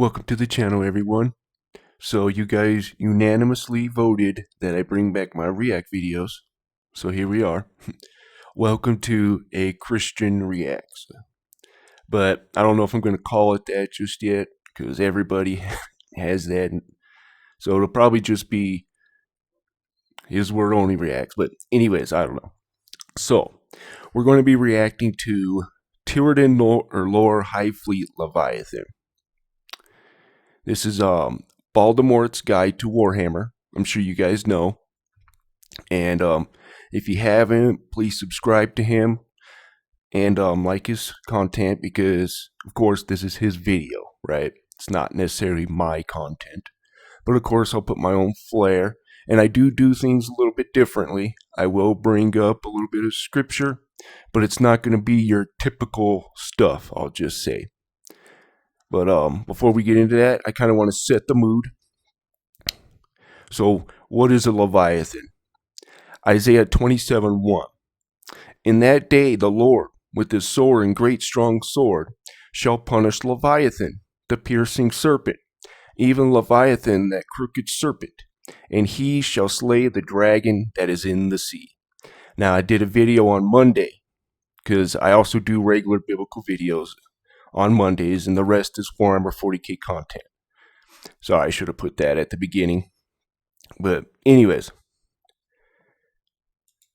Welcome to the channel, everyone. So you guys unanimously voted that I bring back my React videos. So here we are. Welcome to a Christian Reacts. But I don't know if I'm going to call it that just yet, because everybody has that. So it'll probably just be his word only reacts. But anyways, I don't know. So we're going to be reacting to Tyranids Hive Fleet Leviathan. This is Baldermort's Guide to Warhammer. I'm sure you guys know. And if you haven't, please subscribe to him and like his content because, of course, this is his video, right? It's not necessarily my content. But, of course, I'll put my own flair. And I do things a little bit differently. I will bring up a little bit of scripture, but it's not going to be your typical stuff, I'll just say. But before we get into that, I kind of want to set the mood. So, what is a Leviathan? Isaiah 27:1. In that day the Lord, with his sword and great strong sword, shall punish Leviathan, the piercing serpent, even Leviathan, that crooked serpent, and he shall slay the dragon that is in the sea. Now, I did a video on Monday, because I also do regular biblical videos on Mondays, and the rest is Warhammer 40k content. Sorry, I should have put that at the beginning. But anyways,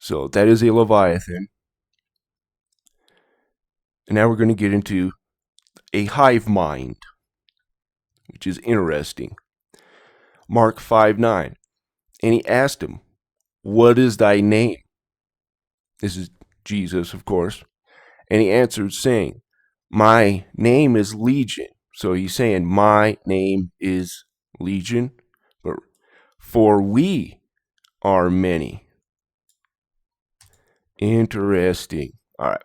so that is a Leviathan. And now we're going to get into a hive mind, which is interesting. Mark 5:9. And he asked him, "What is thy name?" This is Jesus, of course. And he answered, saying, "My name is Legion." So he's saying, my name is Legion, but for we are many. Interesting. All right.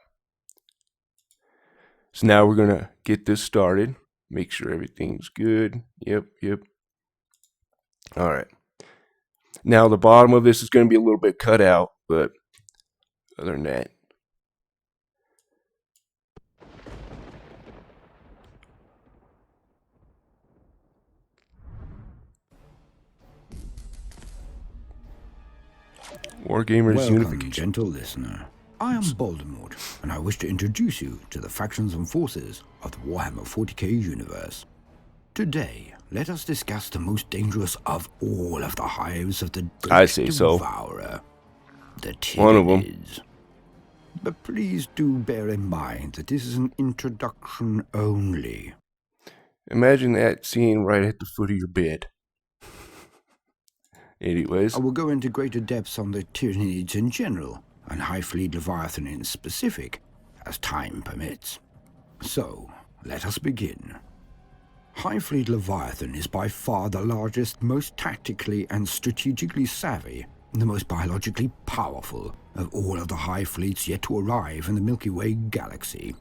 So now we're going to get this started. Make sure everything's good. Yep. All right. Now the bottom of this is going to be a little bit cut out, but other than that. Wargamers Welcome, Unification. gentle listener. I am Baldermort, and I wish to introduce you to the factions and forces of the Warhammer 40k universe. Today, let us discuss the most dangerous of all of the hives of the Great Devourer, the Tyranids. One of them. But please do bear in mind that this is an introduction only. Imagine that scene right at the foot of your bed. Anyways, I will go into greater depths on the Tyranids in general, and Hive Fleet Leviathan in specific, as time permits. So, let us begin. Hive Fleet Leviathan is by far the largest, most tactically and strategically savvy, and the most biologically powerful of all of the Hive Fleets yet to arrive in the Milky Way galaxy.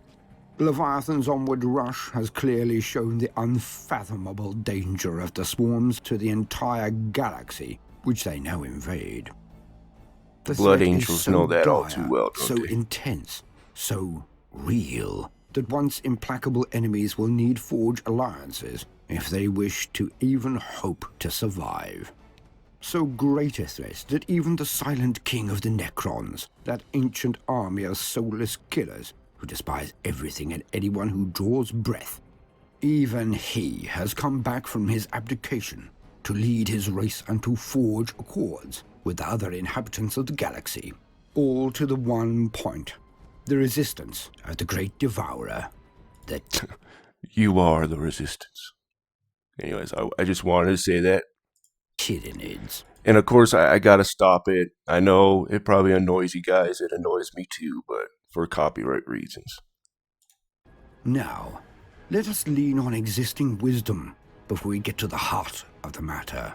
Leviathan's onward rush has clearly shown the unfathomable danger of the swarms to the entire galaxy, which they now invade. The Blood Angels know that all too well, don't so they? intense, so real, that once implacable enemies will need forge alliances if they wish to even hope to survive. So great a threat that even the silent king of the Necrons, that ancient army of soulless killers who despise everything and anyone who draws breath, even he has come back from his abdication to lead his race and to forge accords with the other inhabitants of the galaxy, all to the one point: the resistance of the Great Devourer. That you are the resistance. Anyways, I just wanted to say that. Tyranids. And of course, I gotta stop it. I know it probably annoys you guys. It annoys me too, but for copyright reasons. Now, let us lean on existing wisdom before we get to the heart of the matter.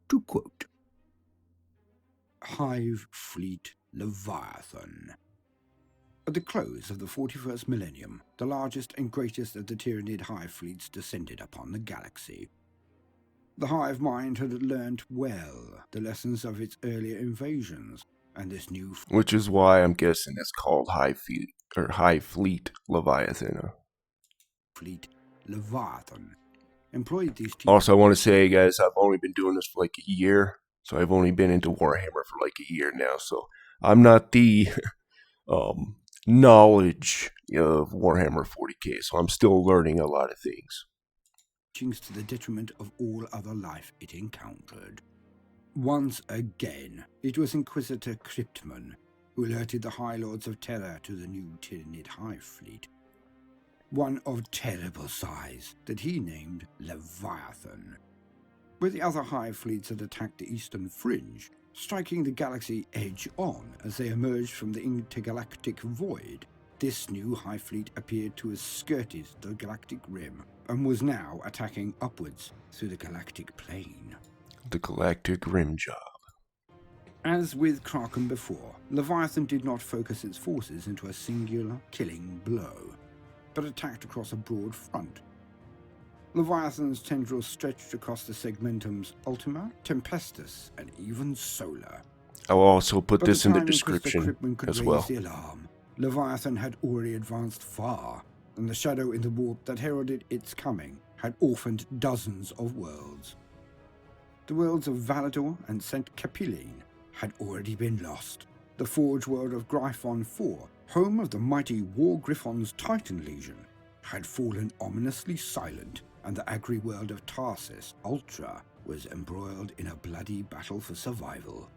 To quote, Hive Fleet Leviathan. At the close of the 41st millennium, the largest and greatest of the Tyranid hive fleets descended upon the galaxy. The hive mind had learnt well the lessons of its earlier invasions, and this new Which is why I'm guessing it's called Hive Fleet Leviathan. fleet Leviathan employed these Also, I want to say, guys, I've only been doing this for like a year, so I've only been into Warhammer for like a year now. So I'm not the knowledge of Warhammer 40k, so I'm still learning a lot of things. teachings to the detriment of all other life it encountered. Once again, it was Inquisitor Cryptman who alerted the High Lords of Terror to the new Tyranid Hive Fleet. One of terrible size that he named Leviathan. Where the other Hive Fleets had attacked the eastern fringe, striking the galaxy edge-on as they emerged from the intergalactic void, this new Hive Fleet appeared to have skirted the galactic rim and was now attacking upwards through the galactic plane. The Galactic Rim Job. As with Kraken before, Leviathan did not focus its forces into a singular killing blow, but attacked across a broad front. Leviathan's tendrils stretched across the segmentums Ultima, Tempestus, and even Solar. I will also put By this in the time Inquisitor description Cryptman could as raise well. the alarm, Leviathan had already advanced far, and the shadow in the warp that heralded its coming had orphaned dozens of worlds. The worlds of Valador and St. Capilline had already been lost. The forge world of Gryphon IV, home of the mighty War Gryphon's Titan Legion, had fallen ominously silent, and the agri world of Tarsis Ultra was embroiled in a bloody battle for survival.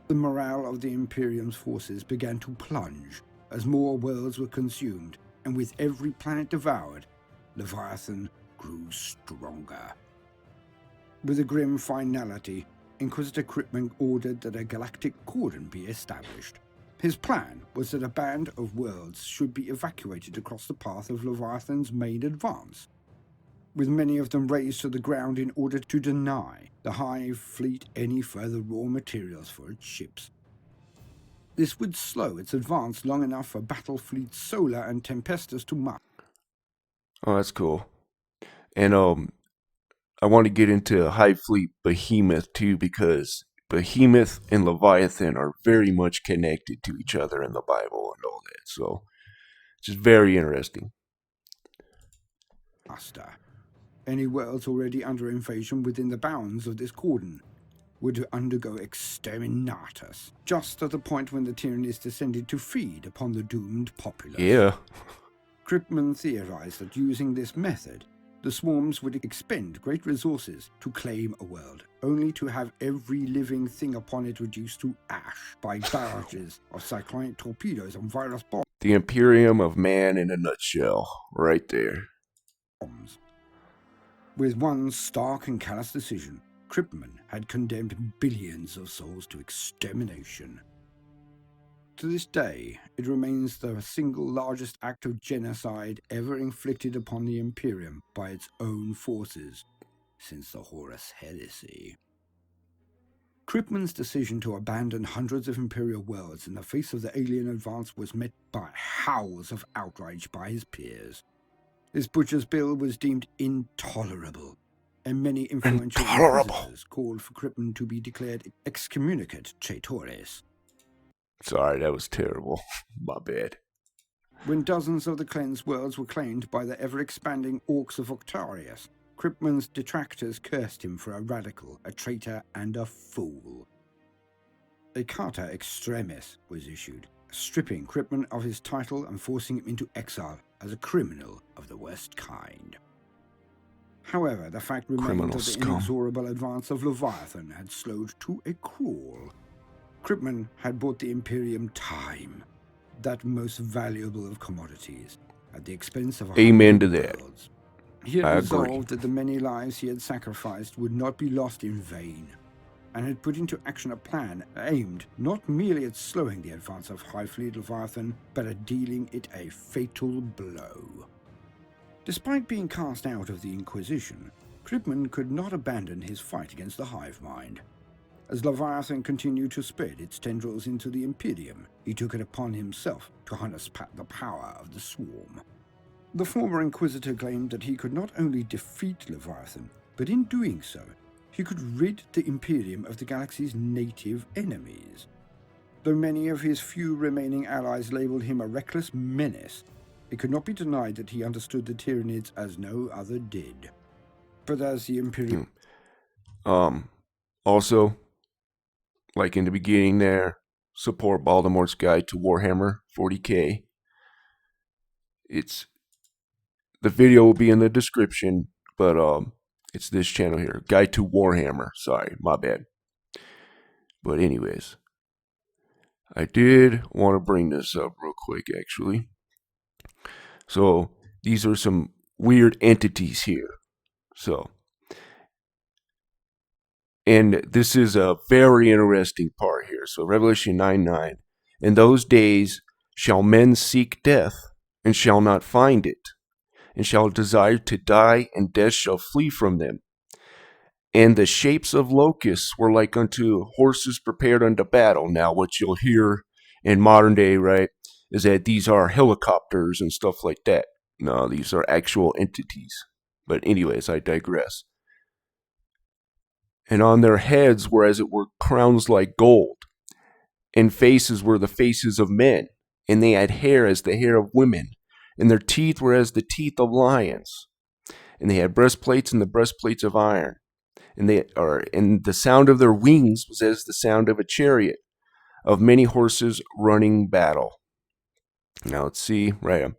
The morale of the Imperium's forces began to plunge as more worlds were consumed, and with every planet devoured, Leviathan grew stronger. With a grim finality, Inquisitor Cryptman ordered that a galactic cordon be established. His plan was that a band of worlds should be evacuated across the path of Leviathan's main advance, with many of them razed to the ground in order to deny the Hive Fleet any further raw materials for its ships. This would slow its advance long enough for battle fleets Solar and Tempestus to march. Oh, that's cool. And I want to get into Hive Fleet Behemoth too, because Behemoth and Leviathan are very much connected to each other in the Bible and all that. So it's just very interesting. Any worlds already under invasion within the bounds of this cordon would undergo exterminatus, just at the point when the Tyranids descended to feed upon the doomed populace. Yeah. Cryptman theorized that using this method, the swarms would expend great resources to claim a world, only to have every living thing upon it reduced to ash by barrages of cyclonic torpedoes and virus bombs. The Imperium of Man in a nutshell, right there. With one stark and callous decision, Cryptman had condemned billions of souls to extermination. To this day, it remains the single largest act of genocide ever inflicted upon the Imperium by its own forces since the Horus Heresy. Cryptman's decision to abandon hundreds of Imperial worlds in the face of the alien advance was met by howls of outrage by his peers. This butcher's bill was deemed intolerable, and many influential inquisitors called for Cryptman to be declared excommunicate traitores. Sorry, that was terrible. My bad. When dozens of the cleansed worlds were claimed by the ever-expanding Orks of Octarius, Cryptman's detractors cursed him for a radical, a traitor, and a fool. A Carta Extremis was issued, stripping Cryptman of his title and forcing him into exile as a criminal of the worst kind. However, the fact remained that the inexorable advance of Leviathan had slowed to a crawl. Cryptman had bought the Imperium time, that most valuable of commodities, at the expense of Amen to that. Worlds. He had resolved that the many lives he had sacrificed would not be lost in vain, and had put into action a plan aimed not merely at slowing the advance of Hive Fleet Leviathan, but at dealing it a fatal blow. Despite being cast out of the Inquisition, Cryptman could not abandon his fight against the hive mind. As Leviathan continued to spread its tendrils into the Imperium, he took it upon himself to harness the power of the swarm. The former Inquisitor claimed that he could not only defeat Leviathan, but in doing so, he could rid the Imperium of the galaxy's native enemies. Though many of his few remaining allies labeled him a reckless menace, it could not be denied that he understood the Tyranids as no other did. But as the Imperium... Also, like in the beginning there, support Baldermort's Guide to Warhammer 40k. The video will be in the description, but it's this channel here, Guide to Warhammer. Sorry, my bad. But anyways, I did want to bring this up real quick, actually. So these are some weird entities here. And this is a very interesting part here. So Revelation 9:9. In those days shall men seek death, and shall not find it, and shall desire to die, and death shall flee from them. And the shapes of locusts were like unto horses prepared unto battle. Now, what you'll hear in modern day, right, is that these are helicopters and stuff like that. No, these are actual entities. But anyways, I digress. And on their heads were as it were crowns like gold, and faces were the faces of men, and they had hair as the hair of women, and their teeth were as the teeth of lions, and they had breastplates and the breastplates of iron, and the sound of their wings was as the sound of a chariot of many horses running battle. Now let's see, right.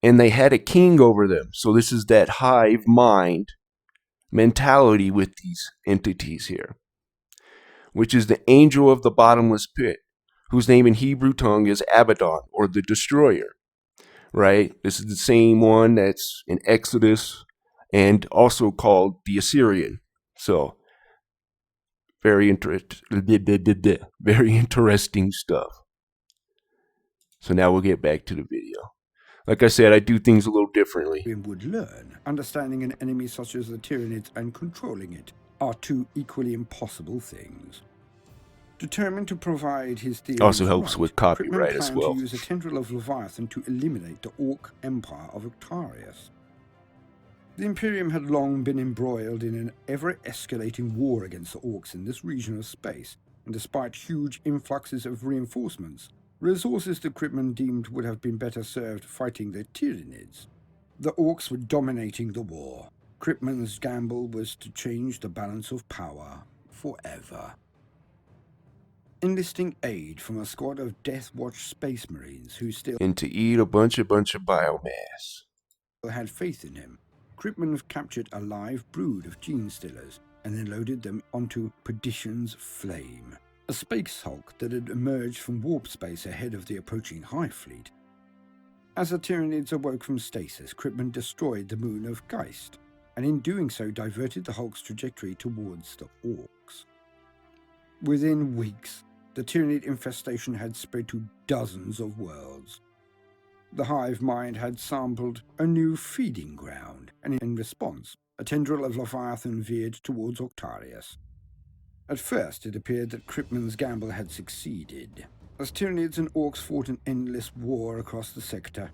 And they had a king over them. So this is that hive mind mentality with these entities here, which is the angel of the bottomless pit, whose name in Hebrew tongue is Abaddon, or the destroyer, right? This is the same one that's in Exodus and also called the Assyrian. So very interesting stuff. So now we'll get back to the video. Like I said, I do things a little differently. ...would learn. Understanding an enemy such as the Tyranids and controlling it are two equally impossible things. Determined to provide his theories also helps right, with copyright Crittman as planned well. to use a tendril of Leviathan to eliminate the Ork Empire of Octarius. The Imperium had long been embroiled in an ever-escalating war against the Orks in this region of space, and despite huge influxes of reinforcements, resources that Crittman deemed would have been better served fighting the Tyranids. The Orks were dominating the war. Crittman's gamble was to change the balance of power forever. Enlisting aid from a squad of Death Watch Space Marines who still... and to eat a bunch of biomass. ...had faith in him, Crittman captured a live brood of gene stealers and then loaded them onto Perdition's Flame, a space hulk that had emerged from warp space ahead of the approaching Hive Fleet. As the Tyranids awoke from stasis, Crittman destroyed the moon of Geist, and in doing so diverted the hulk's trajectory towards the Orks. Within weeks, the Tyranid infestation had spread to dozens of worlds. The hive mind had sampled a new feeding ground, and in response, a tendril of Leviathan veered towards Octarius. At first, it appeared that Crittman's gamble had succeeded. As Tyranids and Orks fought an endless war across the sector,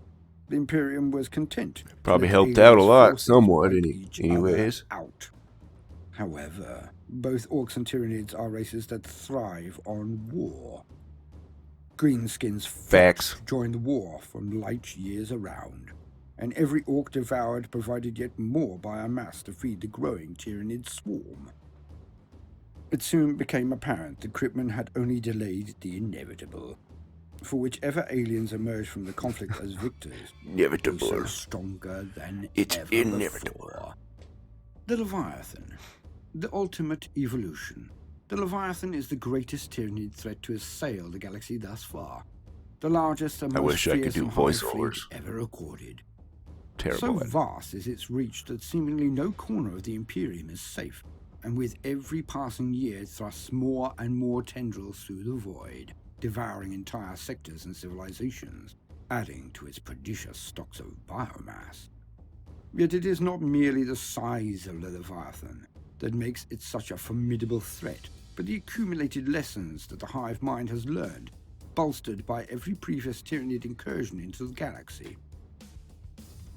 the Imperium was content. Probably helped out a lot, somewhat, anyways. Out. However, both Orks and Tyranids are races that thrive on war. Greenskins Facts joined the war from light years around, and every Ork devoured provided yet more biomass to feed the growing Tyranid swarm. It soon became apparent that Crittman had only delayed the inevitable, for whichever aliens emerged from the conflict as victors inevitable. So stronger than it's ever inevitable. Before. The Leviathan, the ultimate evolution. The Leviathan is the greatest Tyranid threat to assail the galaxy thus far. The largest and most fearsome hive fleet ever recorded. Terrible. So vast is its reach that seemingly no corner of the Imperium is safe, and with every passing year it thrusts more and more tendrils through the void, devouring entire sectors and civilizations, adding to its prodigious stocks of biomass. Yet it is not merely the size of the Leviathan that makes it such a formidable threat, but the accumulated lessons that the hive mind has learned, bolstered by every previous Tyranid incursion into the galaxy.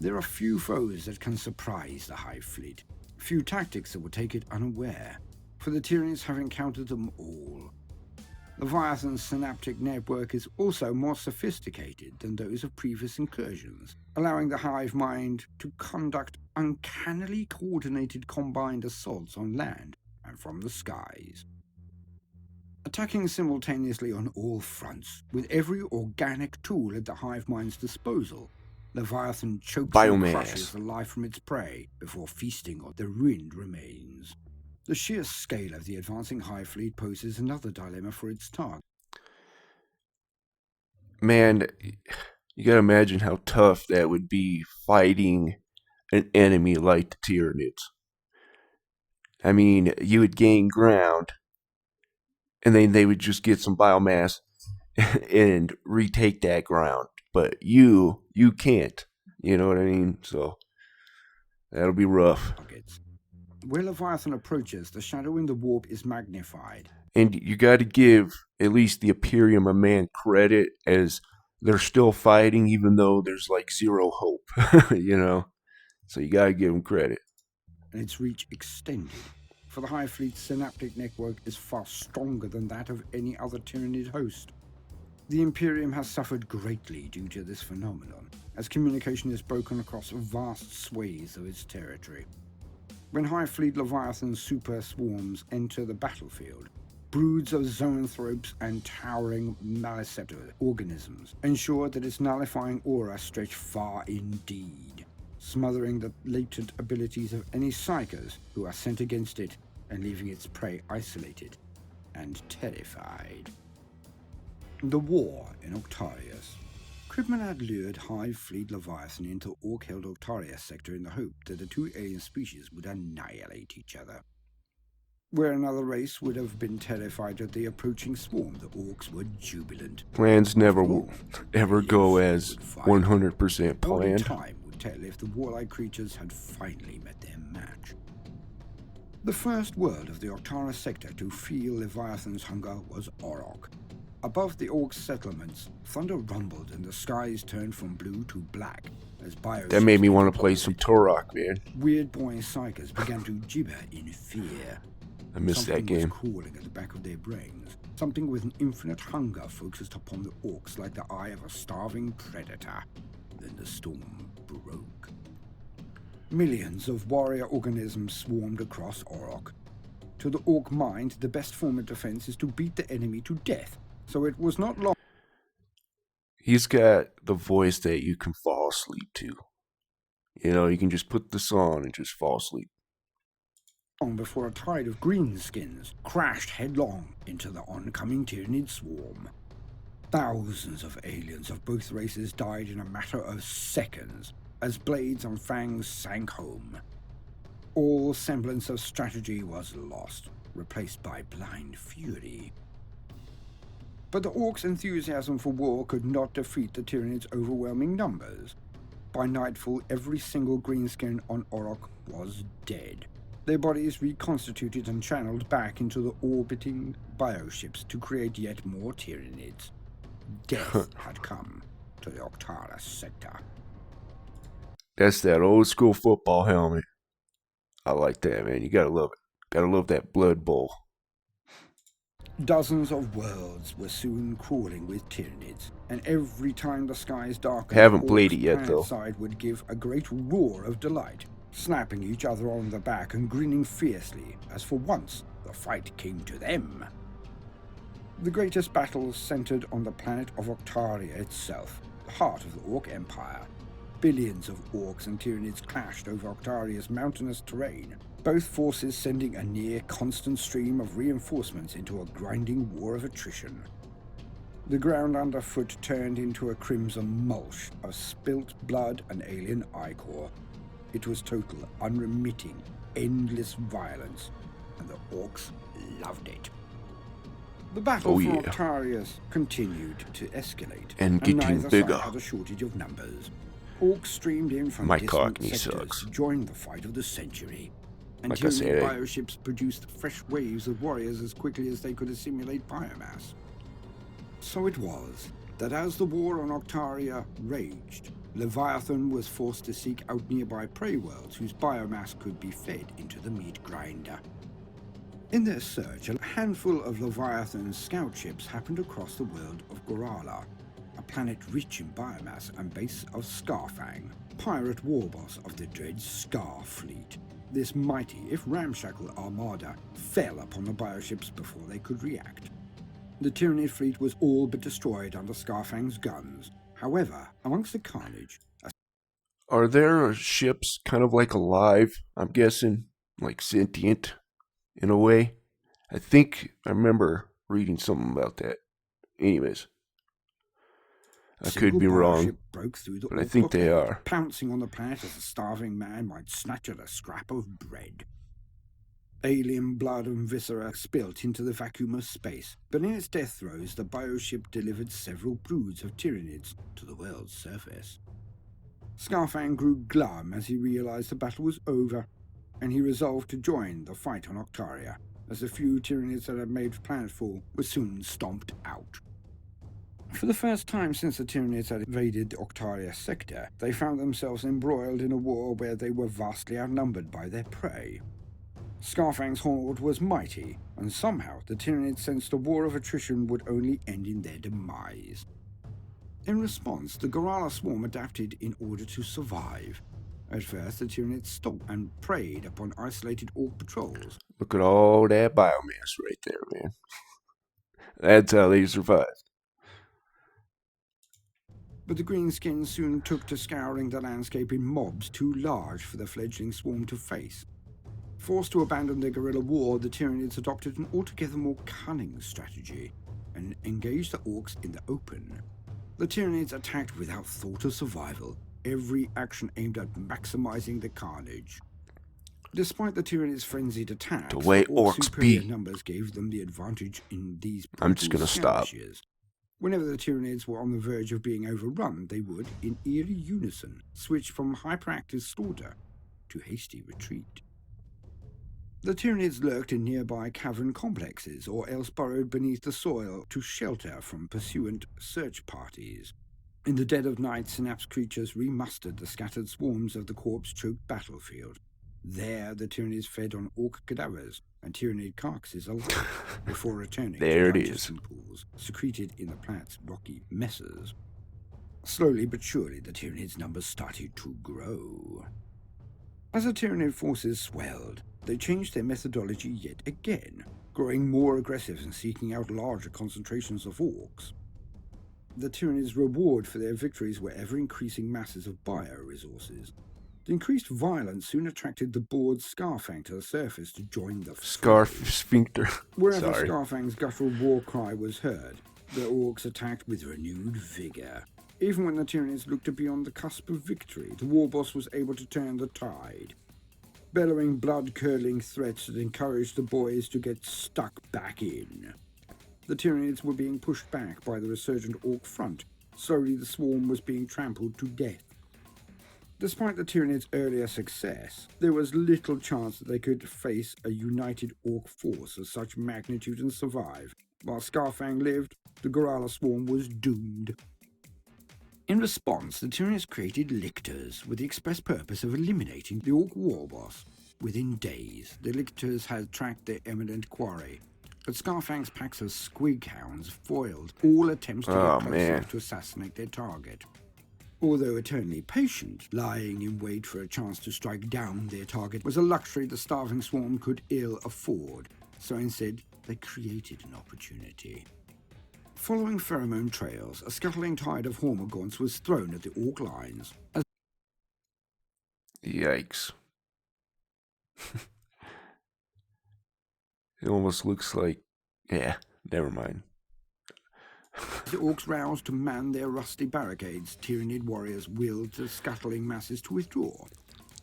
There are few foes that can surprise the hive fleet, Few tactics that would take it unaware, for the Tyranids have encountered them all. Leviathan's synaptic network is also more sophisticated than those of previous incursions, allowing the hive mind to conduct uncannily coordinated combined assaults on land and from the skies. Attacking simultaneously on all fronts, with every organic tool at the hive mind's disposal, Leviathan chokes and crushes the life from its prey before feasting on the ruined remains. The sheer scale of the advancing hive fleet poses another dilemma for its target. Man, you gotta imagine how tough that would be fighting an enemy like the Tyranids. I mean, you would gain ground, and then they would just get some biomass and retake that ground. But you can't. You know what I mean? So that'll be rough. Where Leviathan approaches, the shadow in the warp is magnified. And you got to give at least the Imperium of Man credit, as they're still fighting even though there's like zero hope, you know? So you got to give them credit. And its reach extended, for the Hive Fleet's synaptic network is far stronger than that of any other Tyranid host. The Imperium has suffered greatly due to this phenomenon, as communication is broken across vast swathes of its territory. When Hive Fleet Leviathan's super swarms enter the battlefield, broods of zoanthropes and towering maleceptor organisms ensure that its nullifying aura stretch far indeed, smothering the latent abilities of any psychers who are sent against it and leaving its prey isolated and terrified. The war in Octarius. Cribman had lured Hive Fleet Leviathan into Ork-held Octarius sector in the hope that the two alien species would annihilate each other. Where another race would have been terrified at the approaching swarm, the Orks were jubilant. Plans never will ever go as 100% planned. Only time would tell if the warlike creatures had finally met their match. The first world of the Octarius sector to feel Leviathan's hunger was Orok. Above the Orks' settlements, thunder rumbled and the skies turned from blue to black as bioships... That made me want to play some Turok, man. Weird boy psychers began to gibber in fear. I missed that game. Something was crawling at the back of their brains. Something with an infinite hunger focused upon the Orks like the eye of a starving predator. Then the storm broke. Millions of warrior organisms swarmed across Orok. To the Ork mind, the best form of defense is to beat the enemy to death. So it was not long. He's got the voice that you can fall asleep to. You know, you can just put this on and just fall asleep. Before a tide of greenskins crashed headlong into the oncoming Tyranid swarm. Thousands of aliens of both races died in a matter of seconds as blades and fangs sank home. All semblance of strategy was lost, replaced by blind fury. But the Orks' enthusiasm for war could not defeat the Tyranids' overwhelming numbers. By nightfall, every single greenskin on Orok was dead. Their bodies reconstituted and channeled back into the orbiting bioships to create yet more Tyranids. Death had come to the Octarius sector. That's that old school football helmet. I like that, man. You gotta love it. Gotta love that Blood Bowl. Dozens of worlds were soon crawling with Tyranids, and every time the skies darkened, Haven't played it yet, though. Side would give a great roar of delight, snapping each other on the back and grinning fiercely, as for once the fight came to them. The greatest battles centered on the planet of Octaria itself, the heart of the Ork Empire. Billions of Orks and Tyranids clashed over Octaria's mountainous terrain, both forces sending a near-constant stream of reinforcements into a grinding war of attrition. The ground underfoot turned into a crimson mulch of spilt blood and alien ichor. It was total, unremitting, endless violence, and the Orks loved it. The battle for Octarius continued to escalate, and getting neither bigger. side had a shortage of numbers. Orks streamed in from distant sectors to join the fight of the century. And Tyranid bioships produced fresh waves of warriors as quickly as they could assimilate biomass. So it was that as the war on Octaria raged, Leviathan was forced to seek out nearby prey worlds whose biomass could be fed into the meat grinder. In their search, a handful of Leviathan's scout ships happened across the world of Gorala, a planet rich in biomass and base of Scarfang, pirate warboss of the dread Scar Fleet. This mighty, if ramshackle armada fell upon the bioships before they could react. The Tyranid fleet was all but destroyed under Scarfang's guns. However, amongst the carnage... Are their ships kind of like alive? I'm guessing, like sentient, in a way? I think I remember reading something about that. Anyways, I could be wrong, broke through the but I think they are. Pouncing on the planet as a starving man might snatch at a scrap of bread. Alien blood and viscera spilt into the vacuum of space, but in its death throes the bioship delivered several broods of Tyranids to the world's surface. Scarfang grew glum as he realized the battle was over, and he resolved to join the fight on Octaria, as the few Tyranids that had made planetfall were soon stomped out. For the first time since the Tyranids had invaded the Octaria sector, they found themselves embroiled in a war where they were vastly outnumbered by their prey. Scarfang's horde was mighty, and somehow the Tyranids sensed a war of attrition would only end in their demise. In response, the Gorala swarm adapted in order to survive. At first, the Tyranids stalked and preyed upon isolated Ork patrols. Look at all that biomass right there, man. That's how they survived. But the greenskins soon took to scouring the landscape in mobs too large for the fledgling swarm to face. Forced to abandon their guerrilla war, the Tyranids adopted an altogether more cunning strategy and engaged the Orks in the open. The Tyranids attacked without thought of survival, every action aimed at maximizing the carnage. Despite the Tyranids' frenzied attacks, The way the Orks' Orks superior be. numbers gave them the advantage in these I'm just gonna stop. skirmishes. Whenever the Tyranids were on the verge of being overrun, they would, in eerie unison, switch from hyperactive slaughter to hasty retreat. The Tyranids lurked in nearby cavern complexes or else burrowed beneath the soil to shelter from pursuant search parties. In the dead of night, Synapse creatures remustered the scattered swarms of the corpse-choked battlefield. There, the Tyranids fed on Ork cadavers and Tyranid carcasses alive before returning There to it is. pools secreted in the planet's rocky messes. Slowly but surely, the Tyranids' numbers started to grow. As the Tyranid forces swelled, they changed their methodology yet again, growing more aggressive and seeking out larger concentrations of Orks. The Tyranids' reward for their victories were ever-increasing masses of bioresources. The increased violence soon attracted the bored Scarfang to the surface to join the Scarf fray. sphincter. Wherever Sorry. Scarfang's guttural war cry was heard, the Orks attacked with renewed vigor. Even when the Tyranids looked to be on the cusp of victory, the warboss was able to turn the tide. Bellowing blood-curdling threats that encouraged the boys to get stuck back in. The Tyranids were being pushed back by the resurgent Ork front. Slowly the swarm was being trampled to death. Despite the Tyranids' earlier success, there was little chance that they could face a united Ork force of such magnitude and survive. While Scarfang lived, the Gorala swarm was doomed. In response, the Tyranids created lictors with the express purpose of eliminating the Ork warboss. Within days, the lictors had tracked their eminent quarry, but Scarfang's packs of squighounds foiled all attempts to get close enough to assassinate their target. Although eternally patient, lying in wait for a chance to strike down their target was a luxury the starving swarm could ill afford, so instead they created an opportunity. Following pheromone trails, a scuttling tide of hormagaunts was thrown at the Ork lines. Yikes. It almost looks like... Yeah, never mind. The Orks roused to man their rusty barricades, Tyranid warriors willed the scuttling masses to withdraw.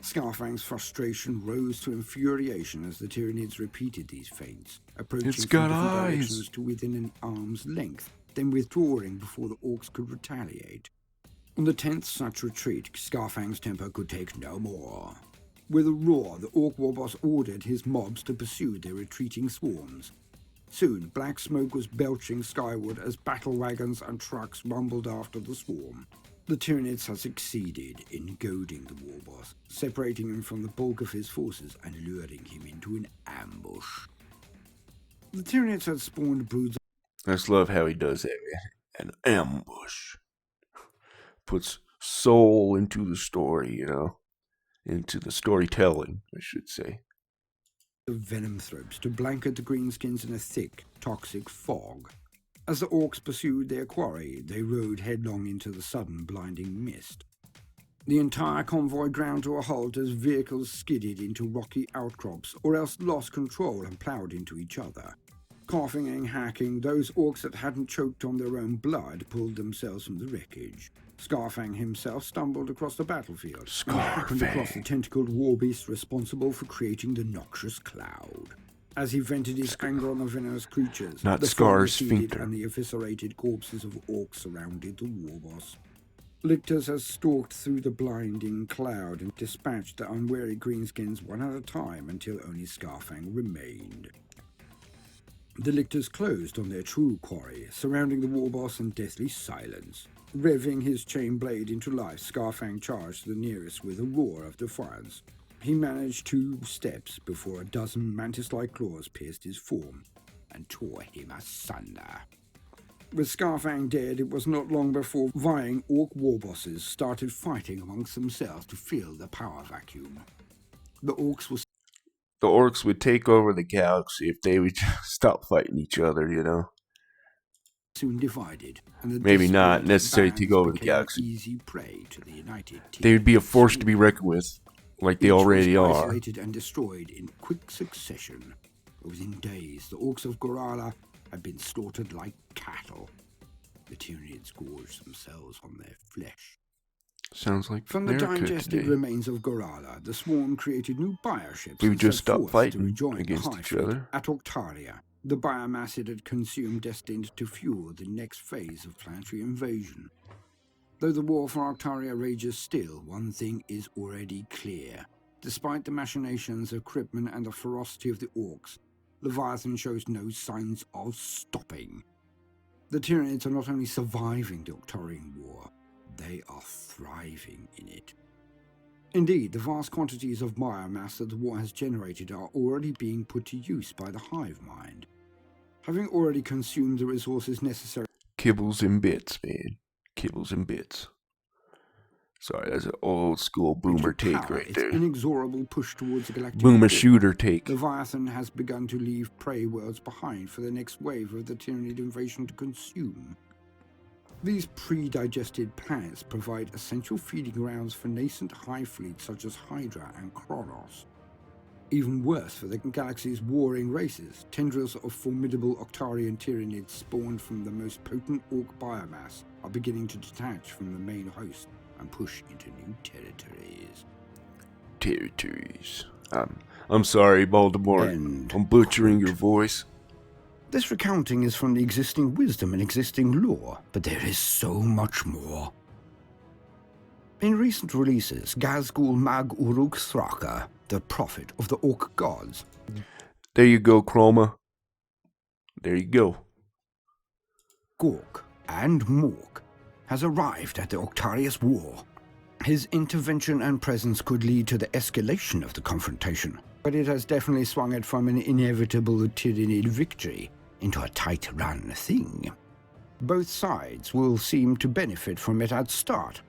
Scarfang's frustration rose to infuriation as the Tyranids repeated these feints, approaching It's from got different eyes. directions to within an arm's length, then withdrawing before the Orks could retaliate. On the 10th such retreat, Scarfang's temper could take no more. With a roar, the Ork warboss ordered his mobs to pursue their retreating swarms. Soon, black smoke was belching skyward as battle wagons and trucks rumbled after the swarm. The Tyranids had succeeded in goading the warboss, separating him from the bulk of his forces and luring him into an ambush. The Tyranids had spawned broods. I just love how he does that. An ambush. Puts soul into the story, into the storytelling, I should say. Of venom throats to blanket the greenskins in a thick, toxic fog. As the Orks pursued their quarry, they rode headlong into the sudden blinding mist. The entire convoy ground to a halt as vehicles skidded into rocky outcrops or else lost control and ploughed into each other. Coughing and hacking, those Orks that hadn't choked on their own blood pulled themselves from the wreckage. Scarfang himself stumbled across the battlefield and happened across the tentacled warbeast responsible for creating the noxious cloud. As he vented his anger on the venomous creatures, Not the Scar's fog receded sphincter. and the eviscerated corpses of Orks surrounded the warboss. Lictors has stalked through the blinding cloud and dispatched the unwary greenskins one at a time until only Scarfang remained. The lictors closed on their true quarry, surrounding the warboss in deathly silence. Revving his chain blade into life, Scarfang charged the nearest with a roar of defiance. He managed 2 steps before a dozen mantis-like claws pierced his form and tore him asunder. With Scarfang dead, it was not long before vying Ork warbosses started fighting amongst themselves to fill the power vacuum. The Orks would take over the galaxy if they would just stop fighting each other, soon divided, and the Maybe not disparate necessarily take bands over the became galaxy. easy prey to the united They would be a Tyranids. force to be reckoned with, like they Each already was are. isolated and destroyed in quick succession. Within days, the Orks of Gorala had been slaughtered like cattle. The Tyranids gorged themselves on their flesh. Sounds like From the America digested today. remains of Gorala, the swarm created new bioships We and just set stopped forth fighting to rejoin against the Hive each Fleet other. at Octaria, the biomass it had consumed destined to fuel the next phase of planetary invasion. Though the war for Octaria rages still, one thing is already clear. Despite the machinations of Krypton and the ferocity of the Orks, Leviathan shows no signs of stopping. The Tyranids are not only surviving the Octarian war, they are thriving in it. Indeed, the vast quantities of biomass that the war has generated are already being put to use by the hive mind. Having already consumed the resources necessary... Kibbles and bits, man. Kibbles and bits. Sorry, that's an old school boomer to take power right its there. inexorable push towards the galactic Boomer war, shooter take. Leviathan has begun to leave prey worlds behind for the next wave of the Tyranid invasion to consume. These pre-digested planets provide essential feeding grounds for nascent hive fleets such as Hydra and Kronos. Even worse for the galaxy's warring races, tendrils of formidable Octarian Tyranids spawned from the most potent Ork biomass are beginning to detach from the main host and push into new territories. Territories. I'm sorry, Baldermort. I'm butchering your voice. This recounting is from the existing wisdom and existing lore, but there is so much more. In recent releases, Gazgul Mag Uruk Thraka, the prophet of the Ork gods. There you go, Chroma. There you go. Gork and Mork has arrived at the Octarius War. His intervention and presence could lead to the escalation of the confrontation, but it has definitely swung it from an inevitable Tyranid victory into a tight-run thing. Both sides will seem to benefit from it at start,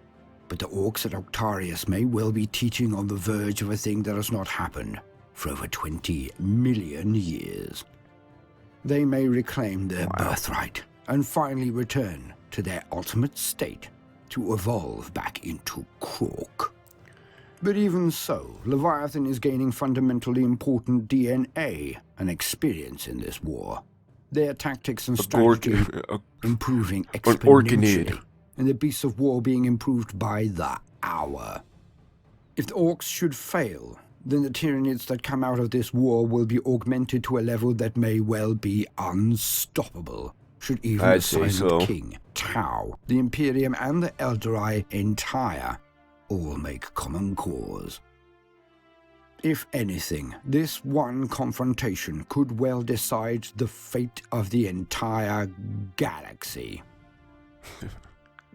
but the Orks at Octarius may well be teetering on the verge of a thing that has not happened for over 20 million years. They may reclaim their birthright and finally return to their ultimate state to evolve back into Krork. But even so, Leviathan is gaining fundamentally important DNA and experience in this war. Their tactics and strategy improving exponentially, and the beasts of war being improved by the hour. If the Orks should fail, then the Tyranids that come out of this war will be augmented to a level that may well be unstoppable, should even the Silent King, Tau, the Imperium and the Eldari entire all make common cause. If anything, this one confrontation could well decide the fate of the entire galaxy.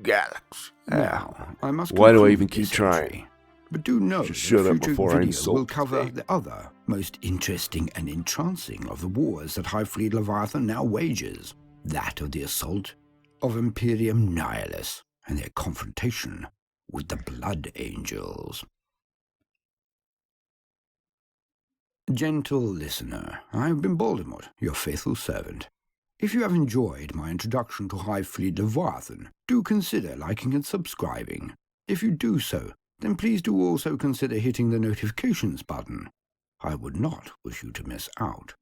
Galaxy. Now, I must Why do I conclude even keep this trying? entry, but do know that Just shut up future before I video insult will cover Dave. the other most interesting and entrancing of the wars that Hive Fleet Leviathan now wages, that of the assault of Imperium Nihilus and their confrontation with the Blood Angels. Gentle listener, I have been Baldermort, your faithful servant. If you have enjoyed my introduction to Hive Fleet Leviathan, do consider liking and subscribing. If you do so, then please do also consider hitting the notifications button. I would not wish you to miss out.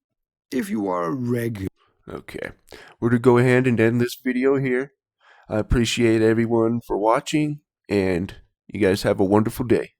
If you are a regular... Okay, we're to go ahead and end this video here. I appreciate everyone for watching, and you guys have a wonderful day.